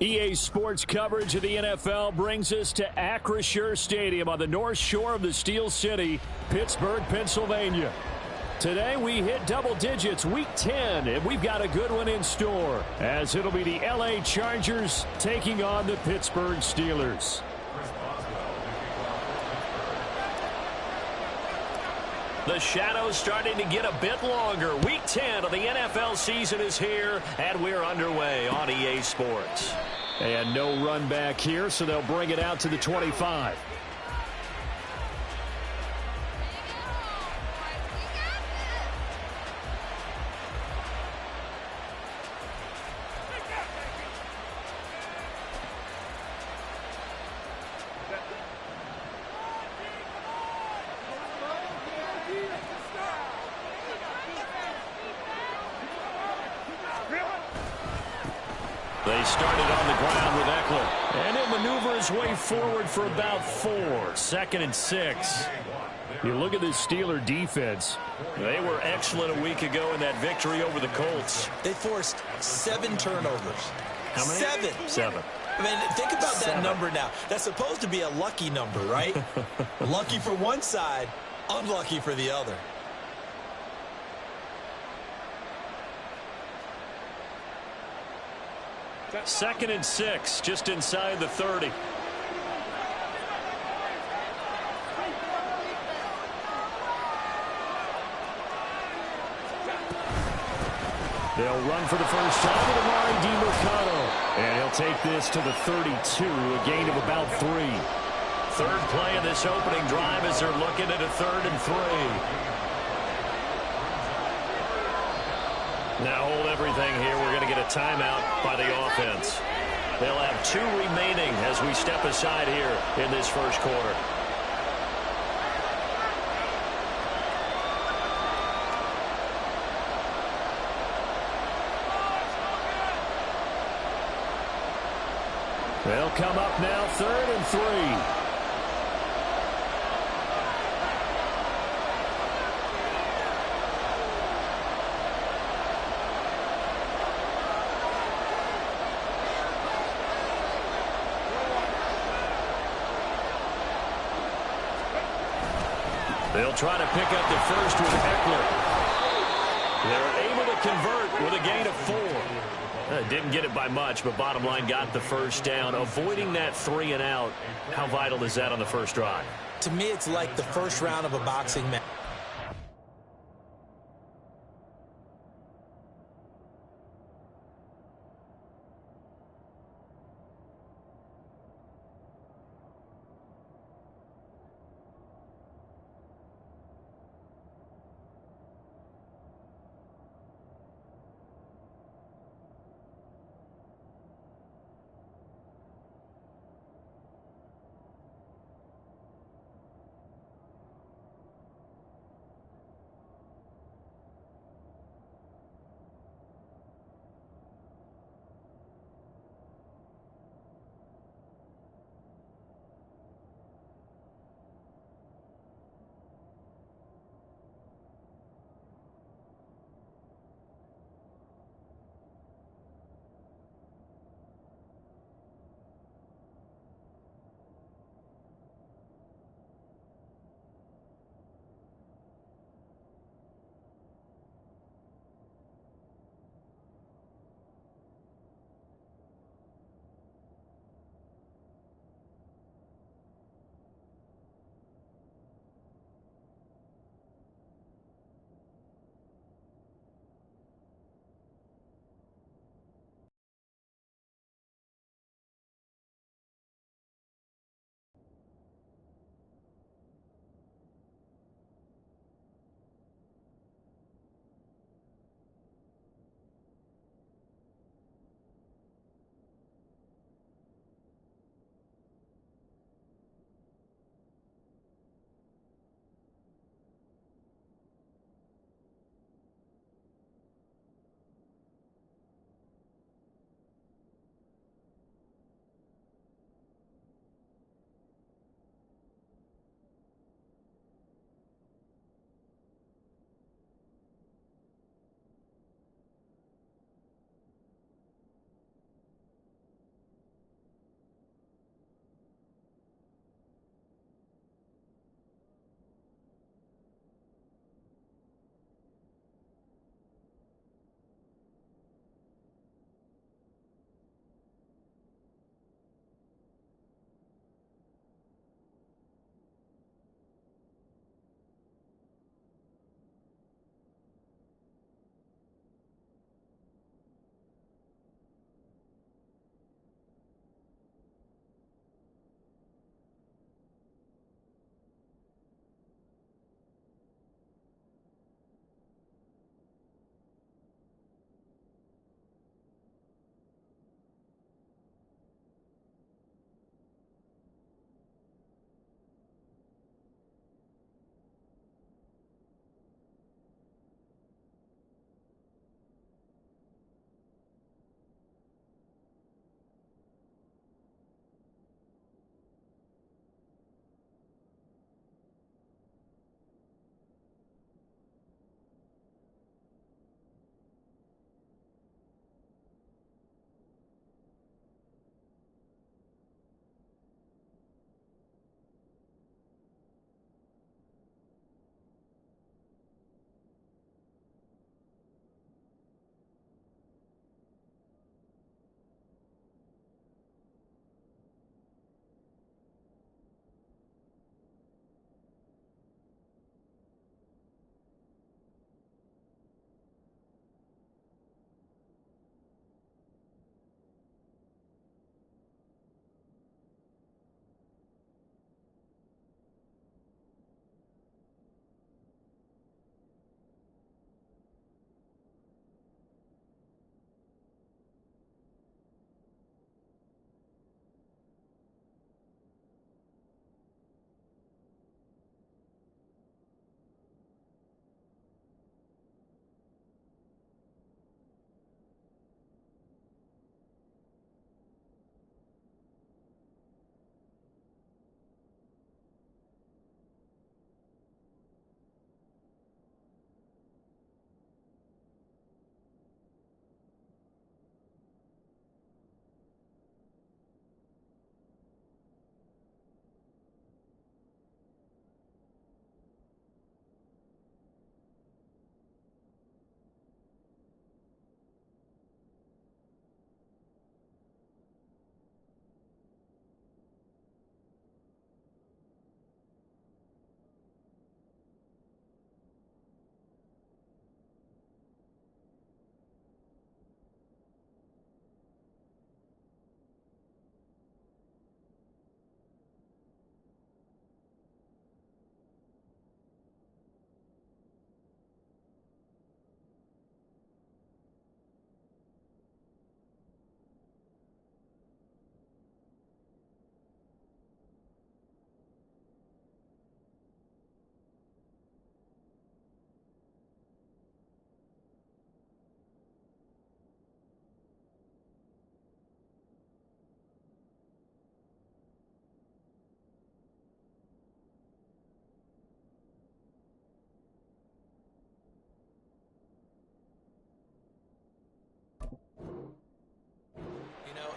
EA Sports coverage of the NFL brings us to Acrisure Stadium on the north shore of the Steel City, Pittsburgh, Pennsylvania. Today we hit double digits, week 10, and we've got a good one in store, as it'll be the LA Chargers taking on the Pittsburgh Steelers. The shadow's starting to get a bit longer. Week 10 of the NFL season is here, and we're underway on EA Sports. And no run back here, so they'll bring it out to the 25. They started on the ground with Eckler, and he'll maneuver his way forward for about 4. 2nd and 6. You look at this Steeler defense. They were excellent a week ago in that victory over the Colts. They forced 7 turnovers. How many? 7. 7. I mean, think about that number now. That's supposed to be a lucky number, right? Lucky for one side, unlucky for the other. Second and 6, just inside the 30. They'll run for the first time with Amari DiMercado. And he'll take this to the 32, a gain of about 3. Third play of this opening drive as they're looking at a 3rd and 3. Now hold everything here. We're going to get a timeout by the offense. They'll have 2 remaining as we step aside here in this first quarter. They'll come up now 3rd and 3. They'll try to pick up the first with Eckler. They're able to convert with a gain of 4. Didn't get it by much, but bottom line got the first down. Avoiding that 3 and out, how vital is that on the first drive? To me, it's like the first round of a boxing match.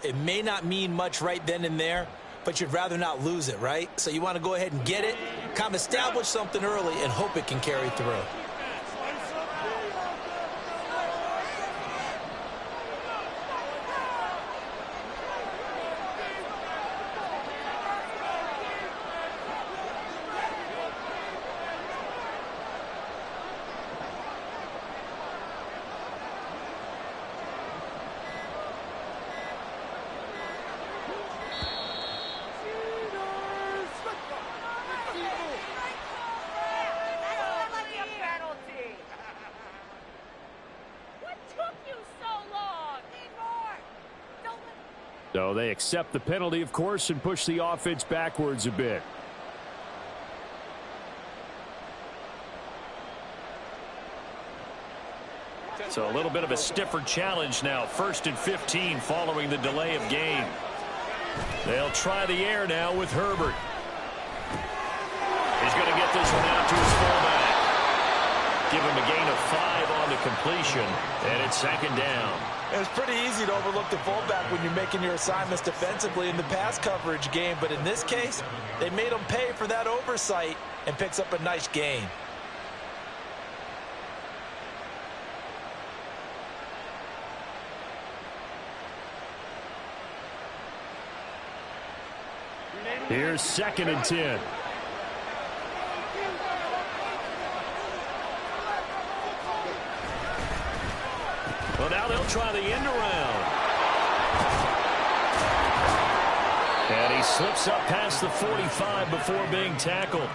It may not mean much right then and there, but you'd rather not lose it, right? So you want to go ahead and get it, kind of establish something early, and hope it can carry through. So they accept the penalty, of course, and push the offense backwards a bit. So a little bit of a stiffer challenge now. 1st and 15 following the delay of game. They'll try the air now with Herbert. He's going to get this one out to his fullback. Give him a gain of 5 on the completion, and it's 2nd down. It's pretty easy to overlook the fullback when you're making your assignments defensively in the pass coverage game, but in this case, they made him pay for that oversight and picks up a nice gain. Here's 2nd and 10. Well, now they'll try the end around. And he slips up past the 45 before being tackled.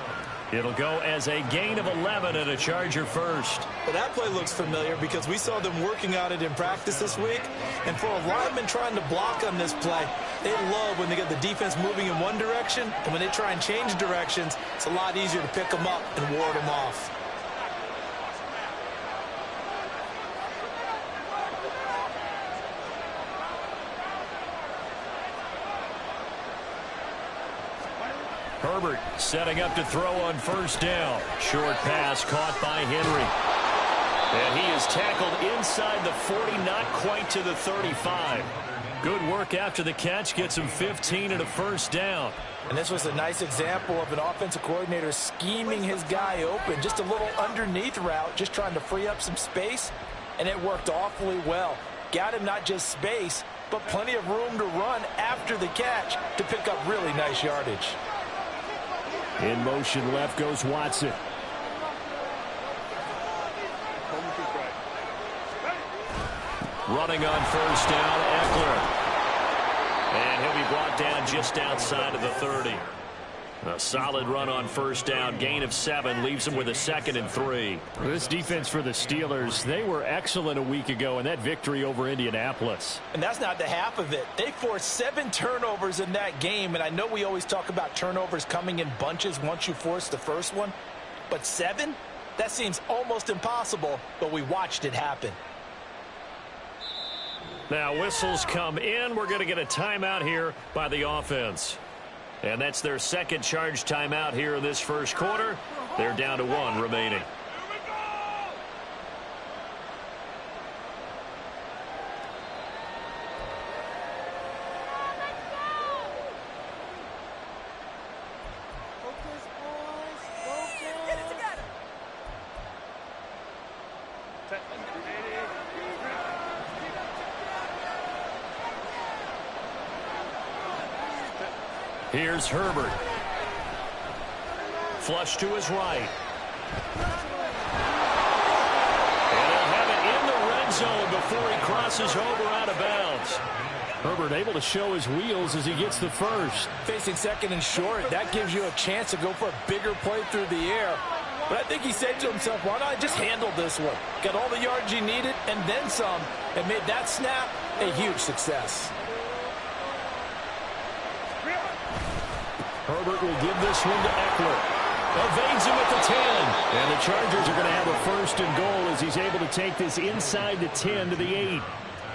It'll go as a gain of 11 and a Charger first. Well, that play looks familiar because we saw them working on it in practice this week. And for a lineman trying to block on this play, they love when they get the defense moving in one direction. And when they try and change directions, it's a lot easier to pick them up and ward them off. Herbert setting up to throw on 1st down. Short pass caught by Henry. And he is tackled inside the 40, not quite to the 35. Good work after the catch. Gets him 15 and a 1st down. And this was a nice example of an offensive coordinator scheming his guy open. Just a little underneath route, just trying to free up some space. And it worked awfully well. Got him not just space, but plenty of room to run after the catch to pick up really nice yardage. In motion left goes Watson. Running on 1st down, Eckler. And he'll be brought down just outside of the 30. A solid run on 1st down. Gain of 7 leaves him with a 2nd and 3. This defense for the Steelers, they were excellent a week ago in that victory over Indianapolis. And that's not the half of it. They forced 7 turnovers in that game. And I know we always talk about turnovers coming in bunches once you force the first one. But 7? That seems almost impossible, but we watched it happen. Now whistles come in. We're going to get a timeout here by the offense. And that's their 2nd charge timeout here in this 1st quarter. They're down to 1 remaining. Here's Herbert. Flush to his right. And he'll have it in the red zone before he crosses over out of bounds. Herbert able to show his wheels as he gets the first. Facing 2nd and short, that gives you a chance to go for a bigger play through the air. But I think he said to himself, why not just handle this one? Got all the yards he needed and then some, and made that snap a huge success. Herbert will give this one to Eckler. Evades him at the 10. And the Chargers are going to have a 1st and goal as he's able to take this inside the 10 to the 8.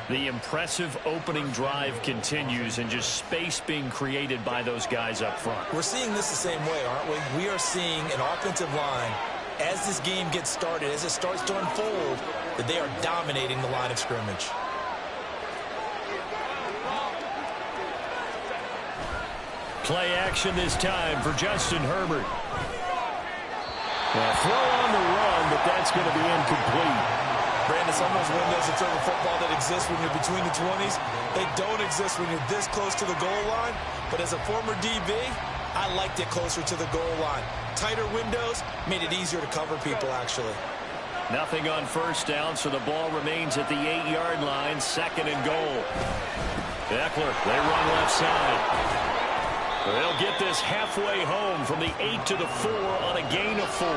The impressive opening drive continues and just space being created by those guys up front. We're seeing this the same way, aren't we? We are seeing an offensive line, as this game gets started, as it starts to unfold, that they are dominating the line of scrimmage. Play action this time for Justin Herbert. Throw on the run, but that's going to be incomplete. Brandon, some of those windows in terms of football that exist when you're between the 20s, they don't exist when you're this close to the goal line. But as a former DB, I liked it closer to the goal line. Tighter windows made it easier to cover people, actually. Nothing on first down, so the ball remains at the 8-yard line, 2nd and goal. Eckler, they run left side. They'll get this halfway home from the 8 to the 4 on a gain of 4.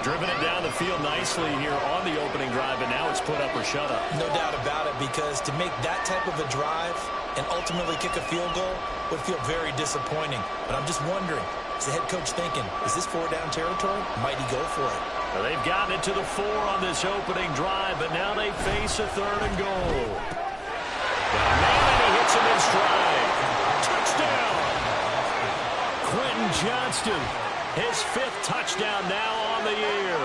Driven it down the field nicely here on the opening drive, and now it's put up or shut up. No doubt about it, because to make that type of a drive and ultimately kick a field goal would feel very disappointing. But I'm just wondering, is the head coach thinking, is this 4-down territory? Might he go for it? Well, they've gotten it to the 4 on this opening drive, but now they face a 3rd and goal. And he hits him in stride. Touchdown! Quentin Johnston, his 5th touchdown now on the year.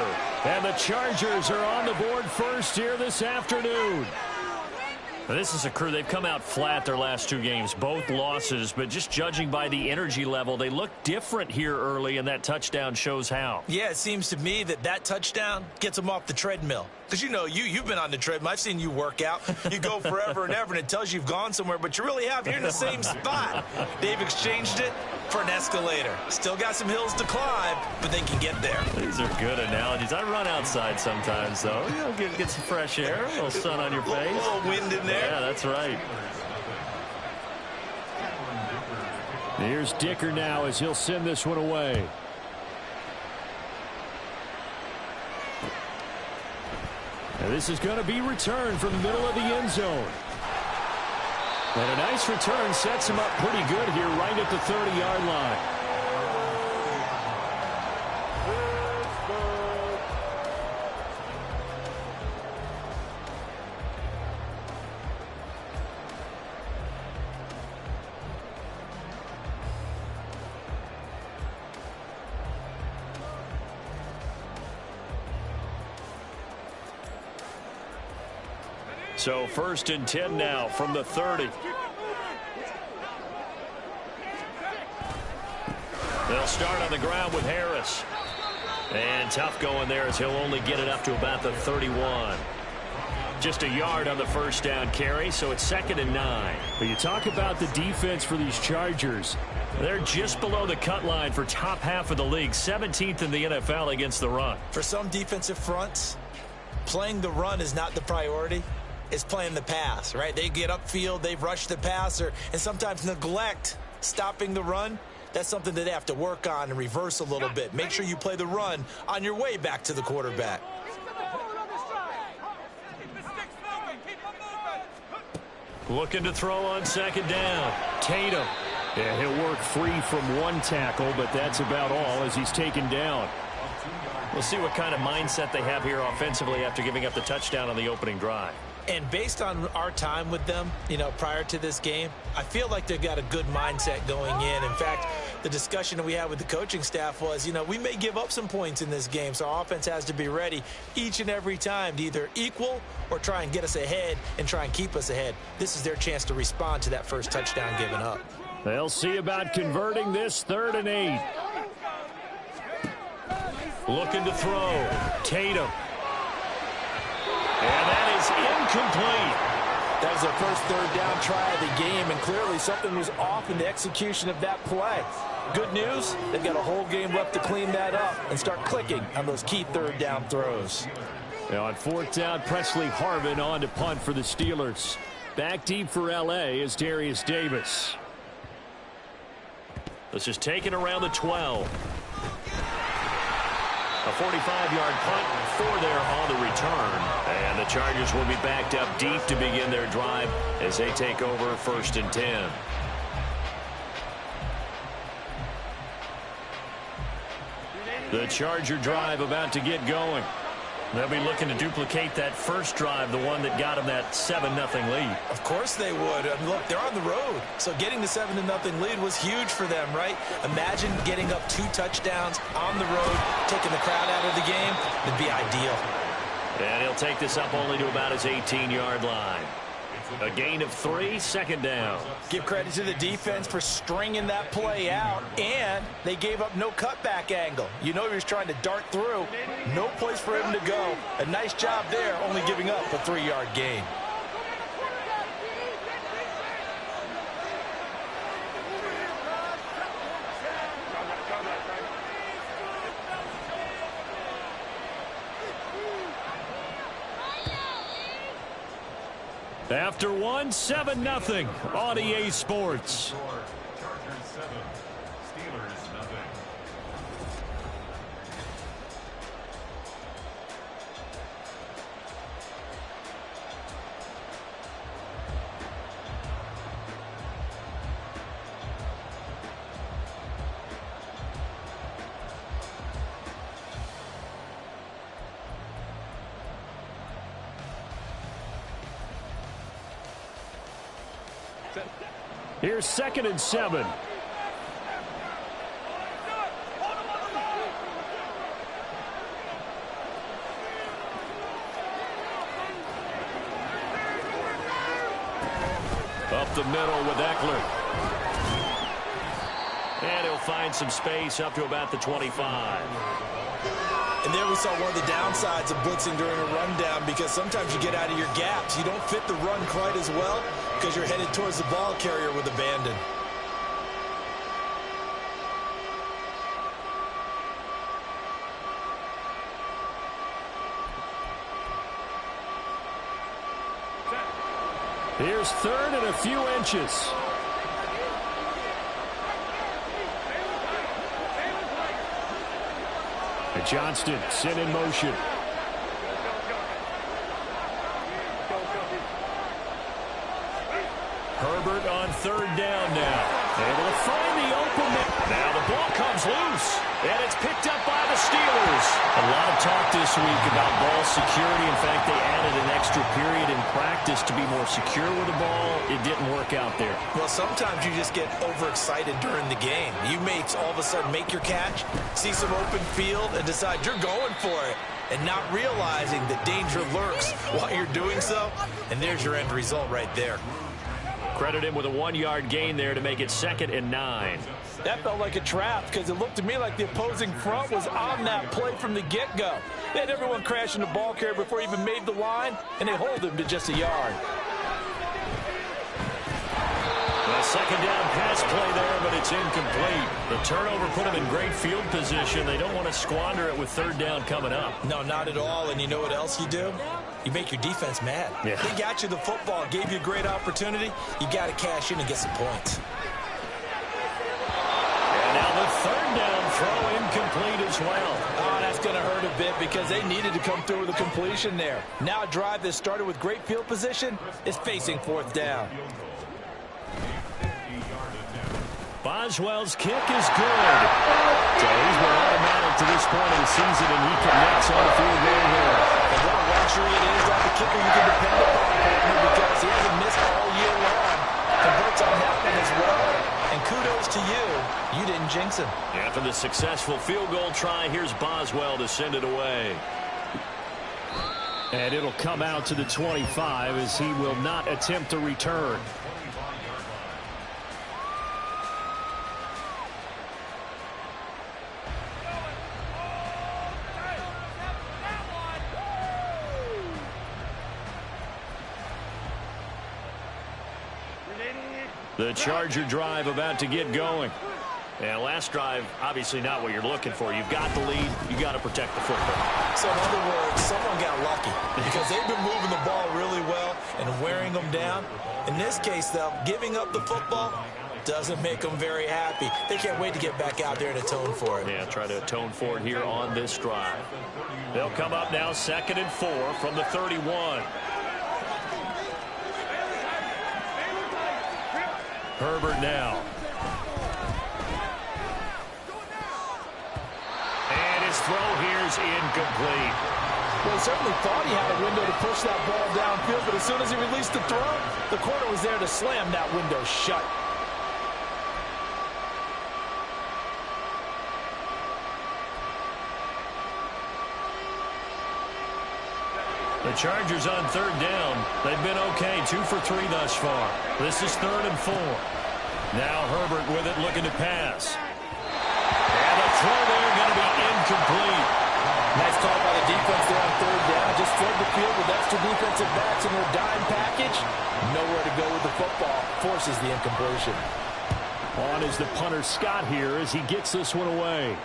And the Chargers are on the board first here this afternoon. Now, this is a crew. They've come out flat their last 2 games, both losses, but just judging by the energy level, they look different here early, and that touchdown shows how. Yeah, it seems to me that touchdown gets them off the treadmill. Because, you know, you've been on the treadmill. I've seen you work out. You go forever and ever, and it tells you you've gone somewhere, but you really have. You're in the same spot. They've exchanged it for an escalator. Still got some hills to climb, but they can get there. These are good analogies. I run outside sometimes, though. You know, get some fresh air, a little sun on your face. A little wind in there. Yeah, that's right. Here's Dicker now as he'll send this one away. Now this is going to be returned from the middle of the end zone. And a nice return sets him up pretty good here right at the 30-yard line. So 1st and 10 now from the 30. They'll start on the ground with Harris. And tough going there as he'll only get it up to about the 31. Just a yard on the first down carry, so it's 2nd and 9. But you talk about the defense for these Chargers. They're just below the cut line for top half of the league, 17th in the NFL against the run. For some defensive fronts, playing the run is not the priority. It's playing the pass, right? They get upfield, they rush the passer, and sometimes neglect stopping the run. That's something that they have to work on and reverse a little bit. Make sure you play the run on your way back to the quarterback. Looking to throw on 2nd down. Tatum. Yeah, he'll work free from one tackle, but that's about all as he's taken down. We'll see what kind of mindset they have here offensively after giving up the touchdown on the opening drive. And based on our time with them, you know, prior to this game, I feel like they've got a good mindset going in. In fact, the discussion that we had with the coaching staff was, you know, we may give up some points in this game, so our offense has to be ready each and every time to either equal or try and get us ahead and try and keep us ahead. This is their chance to respond to that first touchdown given up. They'll see about converting this 3rd and 8. Looking to throw. Tatum. And that is incomplete. That was their first 3rd down try of the game, and clearly something was off in the execution of that play. Good news, they've got a whole game left to clean that up and start clicking on those key 3rd down throws. Now on 4th down, Presley Harvin on to punt for the Steelers. Back deep for L.A. is Darius Davis. This is taken around the 12. A 45-yard punt, 4 there on the return. And the Chargers will be backed up deep to begin their drive as they take over 1st and 10. The Charger drive about to get going. They'll be looking to duplicate that first drive, the one that got them that 7-0 lead. Of course they would. I mean, look, they're on the road. So getting the 7-0 lead was huge for them, right? Imagine getting up 2 touchdowns on the road, taking the crowd out of the game. It'd be ideal. And he'll take this up only to about his 18-yard line. A gain of 3, second down. Give credit to the defense for stringing that play out, and they gave up no cutback angle. You know he was trying to dart through. No place for him to go. A nice job there, only giving up a 3-yard gain. After 1, 7-0 on EA Sports. Chargers 7, Steelers 0. Here's 2nd and 7. Up the middle with Eckler. And he'll find some space up to about the 25. And there we saw one of the downsides of blitzing during a rundown, because sometimes you get out of your gaps. You don't fit the run quite as well because you're headed towards the ball carrier with abandon. Here's 3rd and a few inches. And Johnston sent in motion. Herbert on 3rd down now. Able to find the open man. Now the ball comes loose. And it's picked up by the Steelers. A lot of talk this week about ball security. In fact, they added an extra period in practice to be more secure with the ball. It didn't work out there. Well, sometimes you just get overexcited during the game. You may all of a sudden make your catch, see some open field, and decide you're going for it, and not realizing that danger lurks while you're doing so. And there's your end result right there. Credit him with a 1-yard gain there to make it 2nd and 9. That felt like a trap, because it looked to me like the opposing front was on that play from the get-go. They had everyone crashing the ball carrier before he even made the line, and they hold him to just a yard. A 2nd down pass play there, but it's incomplete. The turnover put him in great field position. They don't want to squander it with 3rd down coming up. No, not at all. And you know what else you do? You make your defense mad. Yeah. They got you the football, gave you a great opportunity. You got to cash in and get some points. And now the 3rd down throw incomplete as well. Oh, that's going to hurt a bit because they needed to come through with a completion there. Now a drive that started with great field position is facing 4th down. Boswell's kick is good. So he's been automatic to this point of the season, and he connects on the field goal here. And what a luxury it is to have a kicker you can depend upon, because he hasn't missed all year long. Converts on that one as well. And kudos to you. You didn't jinx him. After the successful field goal try, here's Boswell to send it away. And it'll come out to the 25 as he will not attempt to return. The Charger drive about to get going. And last drive, obviously not what you're looking for. You've got the lead. You got to protect the football. So in other words, someone got lucky because they've been moving the ball really well and wearing them down. In this case, though, giving up the football doesn't make them very happy. They can't wait to get back out there and atone for it. Yeah, try to atone for it here on this drive. They'll come up now 2nd and 4 from the 31. Herbert now. And his throw here is incomplete. Well, he certainly thought he had a window to push that ball downfield, but as soon as he released the throw, the corner was there to slam that window shut. The Chargers on third down. They've been okay, 2 for 3 thus far. This is 3rd and 4. Now Herbert with it, looking to pass. And the throw there going to be incomplete. Nice call by the defense there on third down. Just filled the field with extra defensive backs in their dime package. Nowhere to go with the football. Forces the incompletion. On is the punter Scott here as he gets this one away.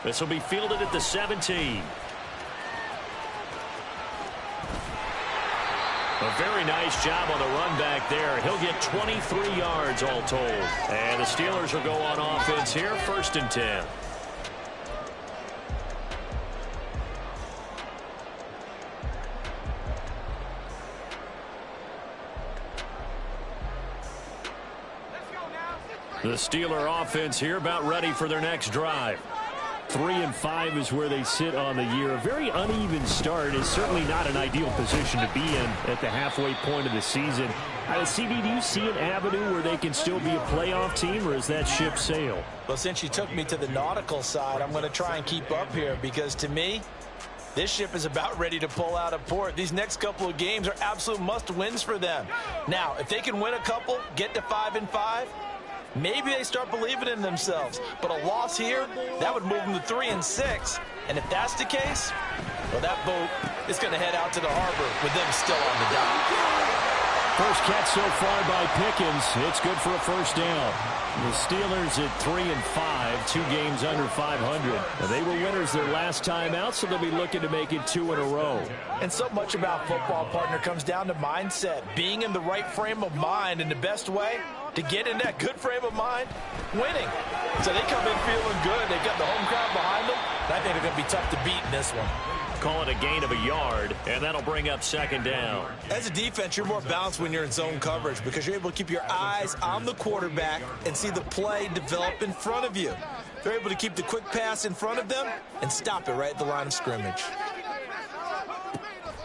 This will be fielded at the 17. A very nice job on the run back there. He'll get 23 yards all told. And the Steelers will go on offense here, 1st and 10. The Steeler offense here about ready for their next drive. 3-5 is where they sit on the year. A very uneven start is certainly not an ideal position to be in at the halfway point of the season. CB, do you see an avenue where they can still be a playoff team, or is that ship sailed? Well, since you took me to the nautical side, I'm going to try and keep up here because to me, this ship is about ready to pull out of port. These next couple of games are absolute must-wins for them. Now, if they can win a couple, get to 5-5, maybe they start believing in themselves. But a loss here, that would move them to 3-6. And if that's the case, well, that boat is going to head out to the harbor with them still on the dock. First catch so far by Pickens. It's good for a first down. The Steelers at 3-5, 2 games under 500. They were winners their last time out, so they'll be looking to make it 2 in a row. And so much about football, partner, comes down to mindset. Being in the right frame of mind, and the best way to get in that good frame of mind, winning. So they come in feeling good. They've got the home crowd behind them. And I think they're going to be tough to beat in this one. Call it a gain of a yard, and that'll bring up 2nd down. As a defense, you're more balanced when you're in zone coverage because you're able to keep your eyes on the quarterback and see the play develop in front of you. They're able to keep the quick pass in front of them and stop it right at the line of scrimmage.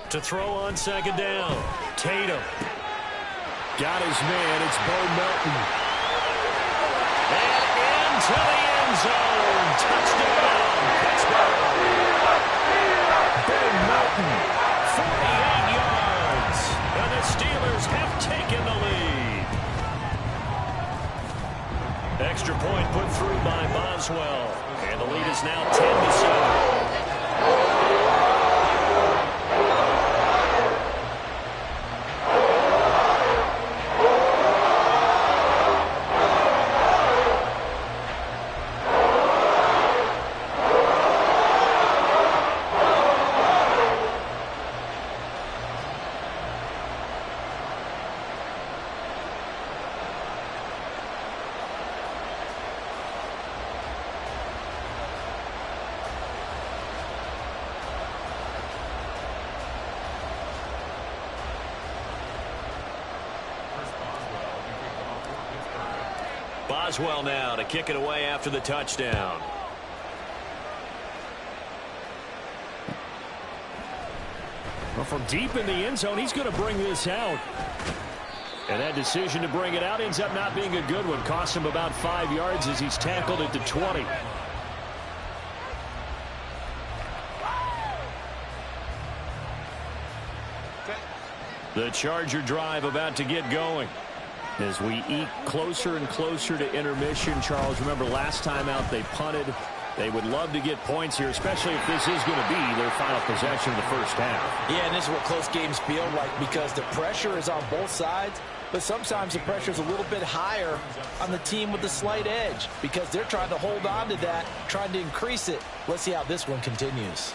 To throw on 2nd down, Tatum. Got his man. It's Bo Melton. And into the end zone. Touchdown, Pittsburgh. Bo Melton, 48 yards. And the Steelers have taken the lead. Extra point put through by Boswell. And the lead is now 10-7. Boswell now to kick it away after the touchdown. Well, from deep in the end zone, he's going to bring this out. And that decision to bring it out ends up not being a good one. Costs him about 5 yards as he's tackled at the 20. The Charger drive about to get going. As we eke closer and closer to intermission, Charles, remember last time out they punted. They would love to get points here, especially if this is going to be their final possession of the first half. Yeah, and this is what close games feel like because the pressure is on both sides, but sometimes the pressure is a little bit higher on the team with the slight edge because they're trying to hold on to that, trying to increase it. Let's see how this one continues.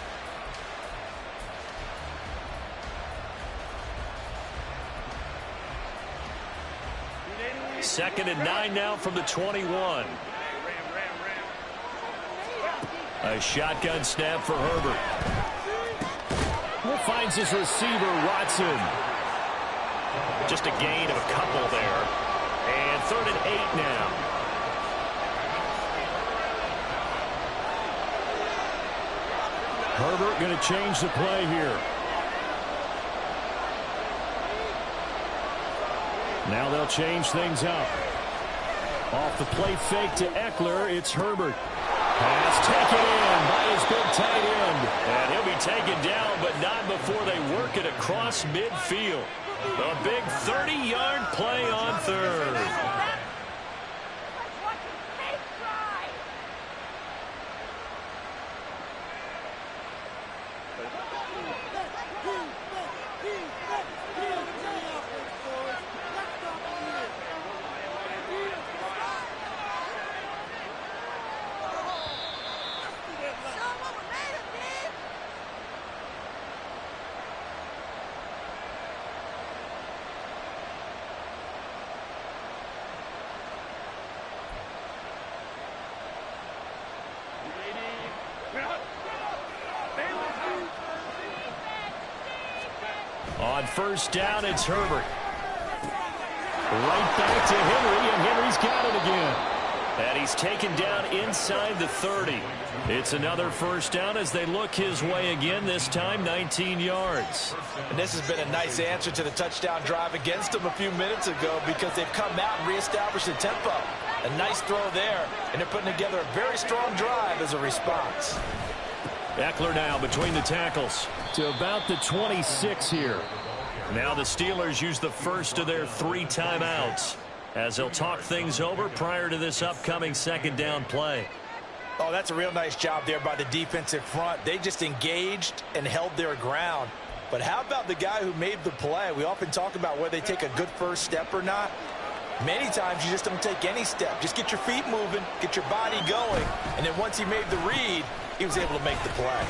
2nd and 9 now from the 21. A shotgun snap for Herbert. Finds his receiver, Watson. Just a gain of a couple there. And 3rd and 8 now. Herbert going to change the play here. Now they'll change things up. Off the play fake to Eckler, it's Herbert. Pass taken in by his big tight end. And he'll be taken down, but not before they work it across midfield. A big 30-yard play on third. On first down, it's Herbert. Right back to Henry, and Henry's got it again. And he's taken down inside the 30. It's another first down as they look his way again, this time 19 yards. And this has been a nice answer to the touchdown drive against them a few minutes ago because they've come out and reestablished the tempo. A nice throw there, and they're putting together a very strong drive as a response. Eckler now between the tackles to about the 26 here. Now the Steelers use the first of their 3 timeouts as they'll talk things over prior to this upcoming second down play. Oh, that's a real nice job there by the defensive front. They just engaged and held their ground. But how about the guy who made the play? We often talk about whether they take a good first step or not. Many times you just don't take any step. Just get your feet moving, get your body going, and then once he made the read, he was able to make the play.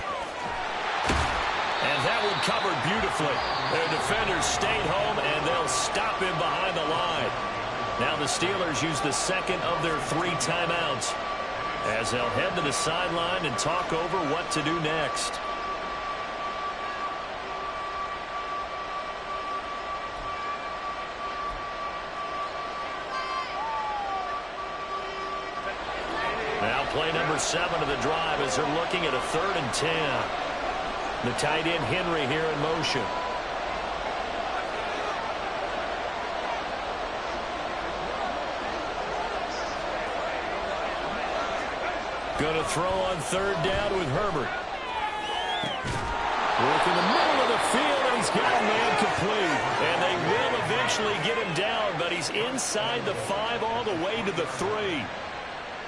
And that one covered beautifully. Their defenders stayed home, and they'll stop him behind the line. Now the Steelers use the second of their 3 timeouts as they'll head to the sideline and talk over what to do next. Now play number 7 of the drive as they're looking at a 3rd and 10. The tight end Henry here in motion. Going to throw on 3rd down with Herbert. Work in the middle of the field, and he's got a man complete. And they will eventually get him down, but he's inside the 5 all the way to the 3.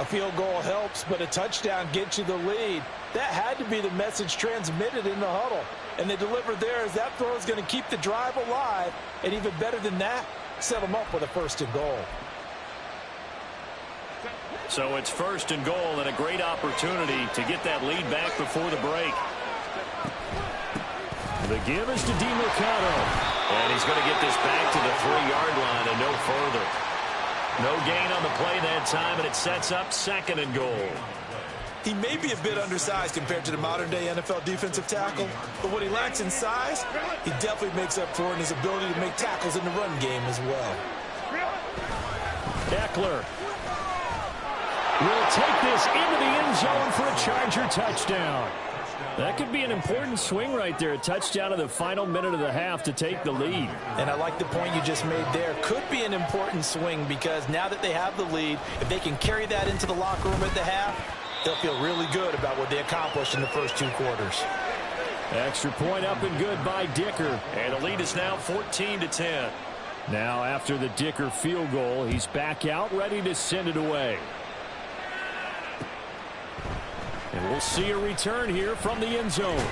A field goal helps, but a touchdown gets you the lead. That had to be the message transmitted in the huddle. And they delivered there as that throw is going to keep the drive alive. And even better than that, set them up with a 1st and goal. So it's 1st and goal and a great opportunity to get that lead back before the break. The give is to DeMercado. And he's going to get this back to the 3-yard line and no further. No gain on the play that time, and it sets up 2nd and goal. He may be a bit undersized compared to the modern-day NFL defensive tackle, but what he lacks in size, he definitely makes up for in his ability to make tackles in the run game as well. Eckler will take this into the end zone for a Charger touchdown. That could be an important swing right there. A touchdown in the final minute of the half to take the lead. And I like the point you just made there. Could be an important swing because now that they have the lead, if they can carry that into the locker room at the half, they'll feel really good about what they accomplished in the first 2 quarters. Extra point up and good by Dicker. And the lead is now 14-10. Now after the Dicker field goal, he's back out ready to send it away. And we'll see a return here from the end zone.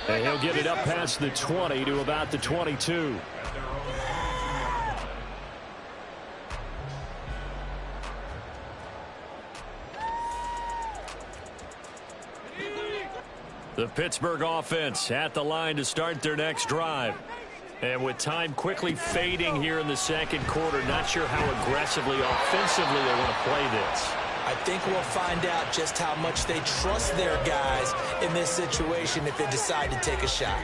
And he'll get it up past the 20 to about the 22. The Pittsburgh offense at the line to start their next drive. And with time quickly fading here in the second quarter, not sure how aggressively, offensively they want to play this. I think we'll find out just how much they trust their guys in this situation if they decide to take a shot.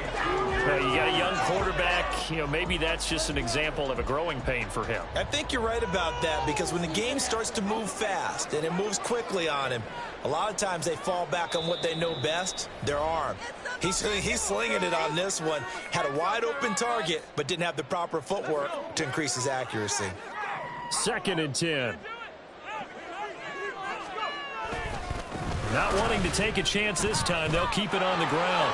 Well, you got a young quarterback. Maybe that's just an example of a growing pain for him. I think you're right about that because when the game starts to move fast and it moves quickly on him, a lot of times they fall back on what they know best, their arm. He's slinging it on this one. Had a wide open target, but didn't have the proper footwork to increase his accuracy. 2nd and 10. Not wanting to take a chance this time, they'll keep it on the ground.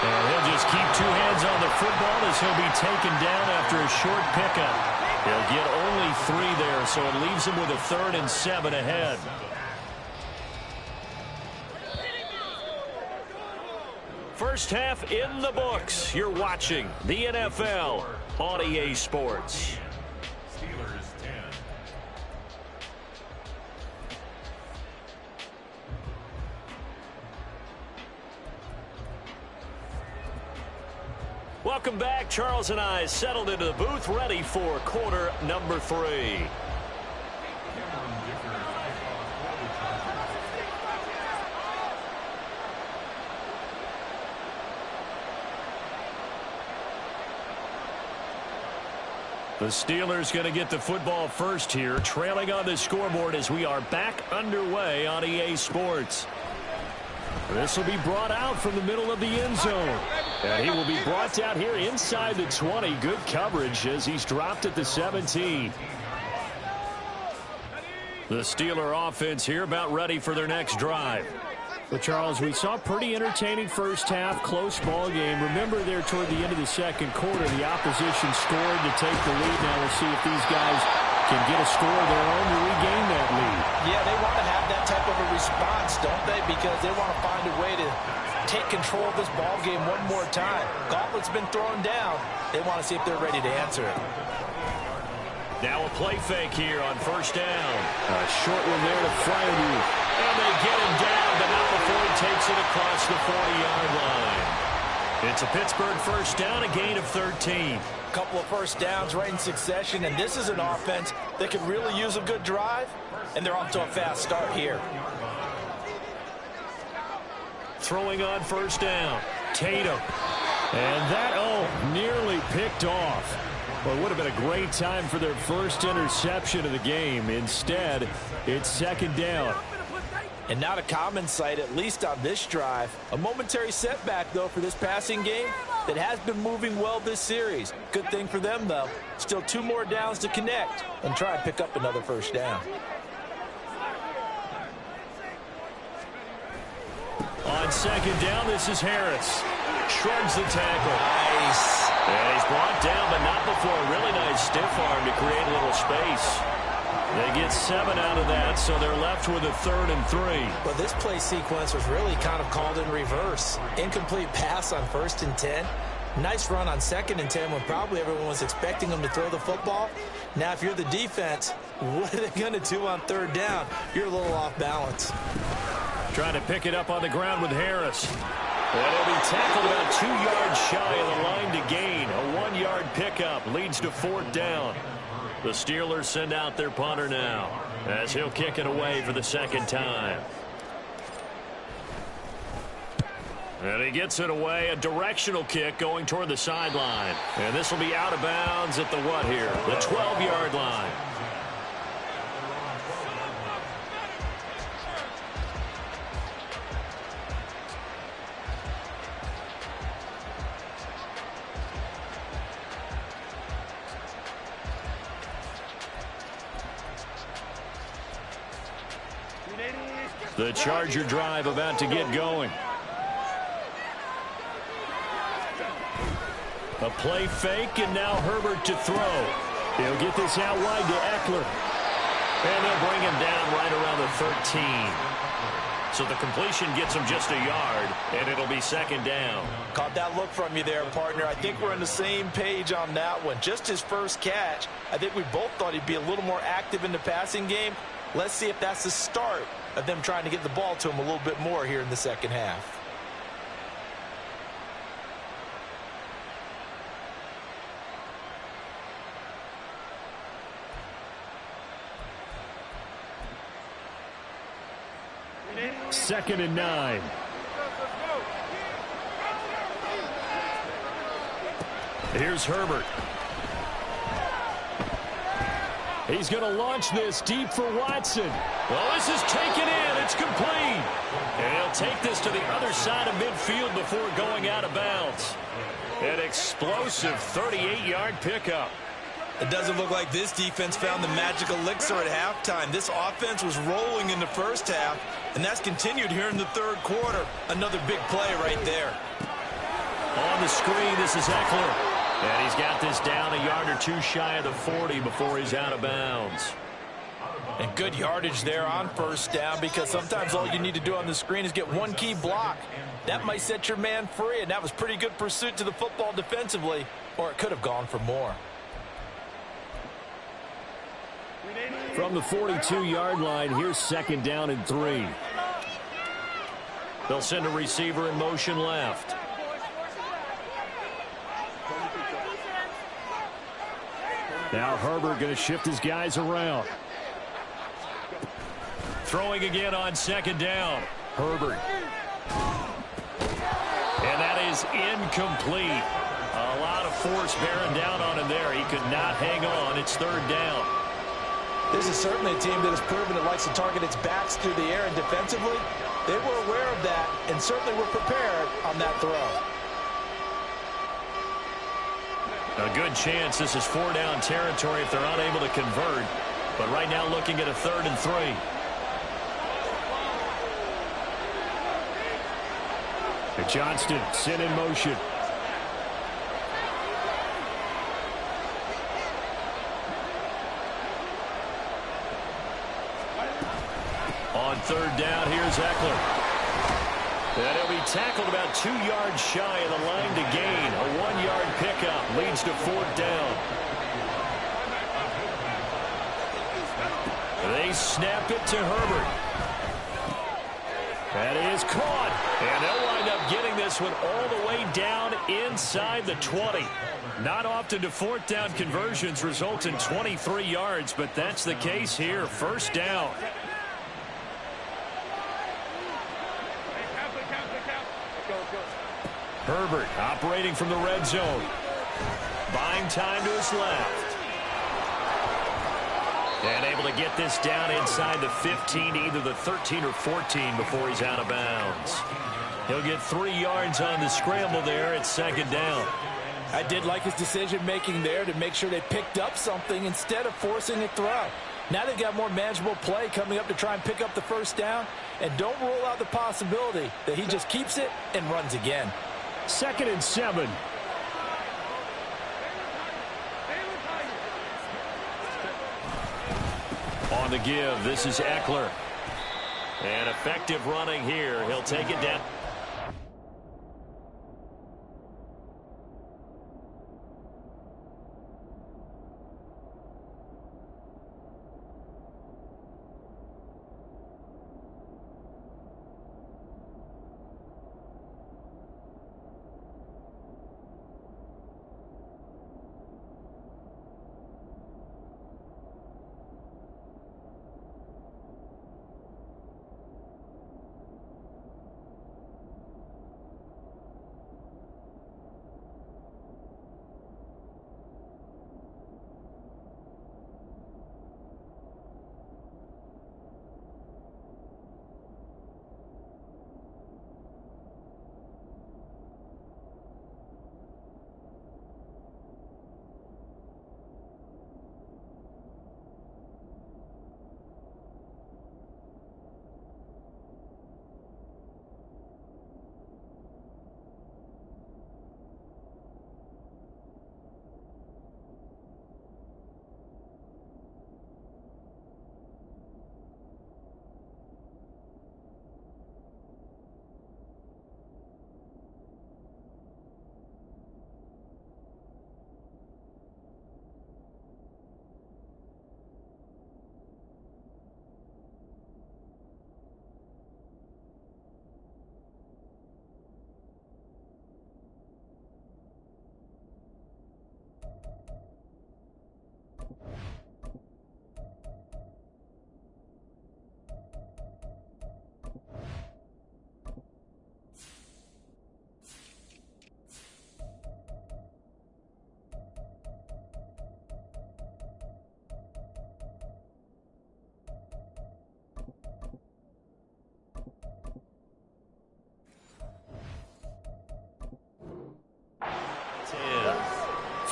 And he'll just keep two hands on the football as he'll be taken down after a short pickup. He'll get only 3 there, so it leaves him with a 3rd and 7 ahead. First half in the books. You're watching the NFL on EA Sports. Steelers 10. Welcome back. Charles and I settled into the booth, ready for quarter number 3. The Steelers going to get the football first here, trailing on the scoreboard as we are back underway on EA Sports. This will be brought out from the middle of the end zone. And he will be brought down here inside the 20. Good coverage as he's dropped at the 17. The Steeler offense here about ready for their next drive. Well, Charles, we saw a pretty entertaining first half, close ball game. Remember there toward the end of the second quarter, the opposition scored to take the lead. Now we'll see if these guys can get a score of their own to regain that lead. Yeah, they want to have that type of a response, don't they? Because they want to find a way to take control of this ball game one more time. Gauntlet's been thrown down. They want to see if they're ready to answer it. Now a play fake here on first down. A short one there to Freiermuth. And they get him down, but not before he takes it across the 40-yard line. It's a Pittsburgh first down, a gain of 13. A couple of first downs right in succession, and this is an offense that could really use a good drive, and they're off to a fast start here. Throwing on first down, Tatum. And that, nearly picked off. Well, it would have been a great time for their first interception of the game. Instead, it's second down. And not a common sight, at least on this drive. A momentary setback, though, for this passing game that has been moving well this series. Good thing for them, though. Still 2 more downs to connect and try and pick up another first down. On second down, this is Harris. Shrugs the tackle. Nice. And he's brought down, but not before a really nice stiff arm to create a little space. They get 7 out of that, so they're left with a 3rd and 3. Well, this play sequence was really kind of called in reverse. Incomplete pass on 1st and 10. Nice run on 2nd and 10 when probably everyone was expecting them to throw the football. Now, if you're the defense, what are they going to do on 3rd down? You're a little off balance. Trying to pick it up on the ground with Harris. And he'll be tackled about 2 yards shy of the line to gain. A 1-yard pickup leads to 4th down. The Steelers send out their punter now as he'll kick it away for the 2nd time. And he gets it away, a directional kick going toward the sideline. And this will be out of bounds at the what here? The 12-yard line. The Charger drive about to get going. A play fake, and now Herbert to throw. He'll get this out wide to Eckler. And they'll bring him down right around the 13. So the completion gets him just a yard, and it'll be 2nd down. Caught that look from you there, partner. I think we're on the same page on that one. Just his first catch, I think we both thought he'd be a little more active in the passing game. Let's see if that's the start of them trying to get the ball to him a little bit more here in the second half. Second and 9. Here's Herbert. He's going to launch this deep for Watson. Well, this is taken in. It's complete. And he'll take this to the other side of midfield before going out of bounds. An explosive 38-yard pickup. It doesn't look like this defense found the magic elixir at halftime. This offense was rolling in the first half, and that's continued here in the third quarter. Another big play right there. On the screen, this is Eckler. And he's got this down a yard or two shy of the 40 before he's out of bounds. And good yardage there on first down, because sometimes all you need to do on the screen is get one key block. That might set your man free, and that was pretty good pursuit to the football defensively, or it could have gone for more. From the 42-yard line, here's second down and 3. They'll send a receiver in motion left. Now Herbert going to shift his guys around. Throwing again on second down. Herbert. And that is incomplete. A lot of force bearing down on him there. He could not hang on. It's third down. This is certainly a team that has proven it likes to target its backs through the air, and defensively, they were aware of that and certainly were prepared on that throw. A good chance this is 4-down territory if they're unable to convert. But right now looking at a 3rd and 3. And Johnston sent in motion. On 3rd down, here's Eckler. And he'll be tackled about 2 yards shy of the line to gain. A 1-yard pickup leads to 4th down. They snap it to Herbert. That is caught. And they'll wind up getting this one all the way down inside the 20. Not often do 4th down conversions result in 23 yards, but that's the case here. 1st down. Herbert operating from the red zone. Buying time to his left. And able to get this down inside the 15, either the 13 or 14 before he's out of bounds. He'll get 3 yards on the scramble there at 2nd down. I did like his decision-making there to make sure they picked up something instead of forcing a throw. Now they've got more manageable play coming up to try and pick up the 1st down. And don't rule out the possibility that he just keeps it and runs again. 2nd and 7. On the give, this is Eckler. And effective running here. He'll take it down.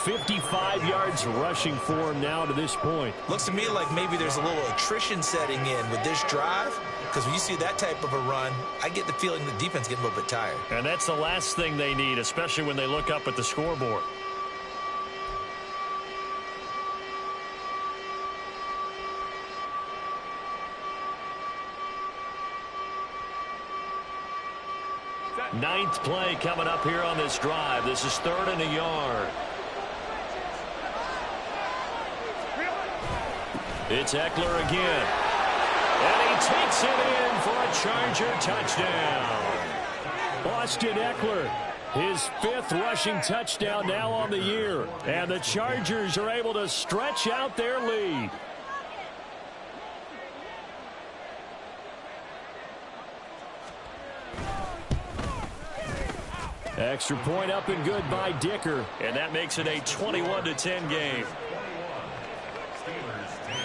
55 yards rushing for him now to this point. Looks to me like maybe there's a little attrition setting in with this drive, because when you see that type of a run, I get the feeling the defense getting a little bit tired. And that's the last thing they need, especially when they look up at the scoreboard. Ninth play coming up here on this drive. This is 3rd and a yard. It's Eckler again. And he takes it in for a Charger touchdown. Austin Eckler, his 5th rushing touchdown now on the year. And the Chargers are able to stretch out their lead. Extra point up and good by Dicker. And that makes it a 21-10 game. Steelers 10.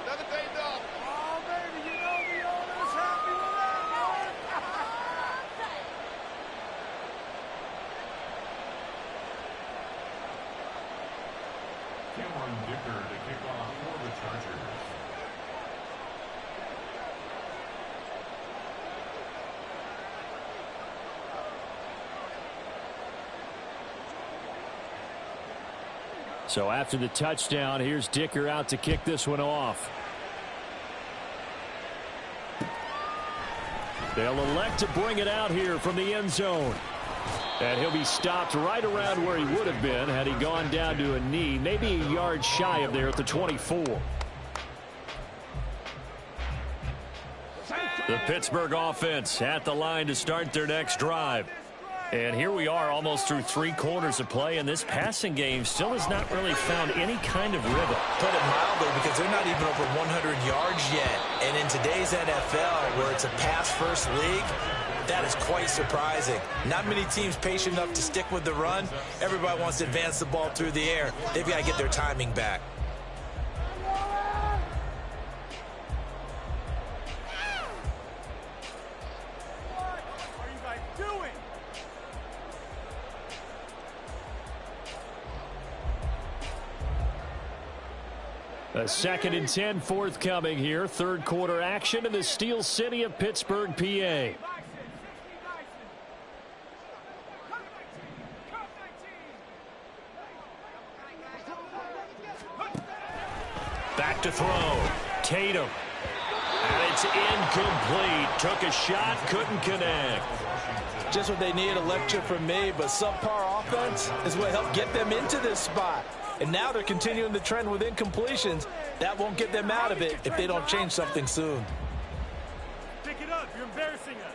Another day done. Oh, baby, you know the owner's happy with that, Cameron Dicker to kick off for the Chargers. So after the touchdown, here's Dicker out to kick this one off. They'll elect to bring it out here from the end zone. And he'll be stopped right around where he would have been had he gone down to a knee, maybe a yard shy of there at the 24. The Pittsburgh offense at the line to start their next drive. And here we are almost through 3 quarters of play, and this passing game still has not really found any kind of rhythm. Put it mildly, because they're not even over 100 yards yet. And in today's NFL, where it's a pass-first league, that is quite surprising. Not many teams patient enough to stick with the run. Everybody wants to advance the ball through the air. They've got to get their timing back. A 2nd and 10 forthcoming here. 3rd quarter action in the Steel City of Pittsburgh, PA. Back to throw. Tatum. And it's incomplete. Took a shot, couldn't connect. Just what they need, a lecture from me, but subpar offense is what helped get them into this spot. And now they're continuing the trend with incompletions. That won't get them out of it if they don't change something soon. Pick it up. You're embarrassing us.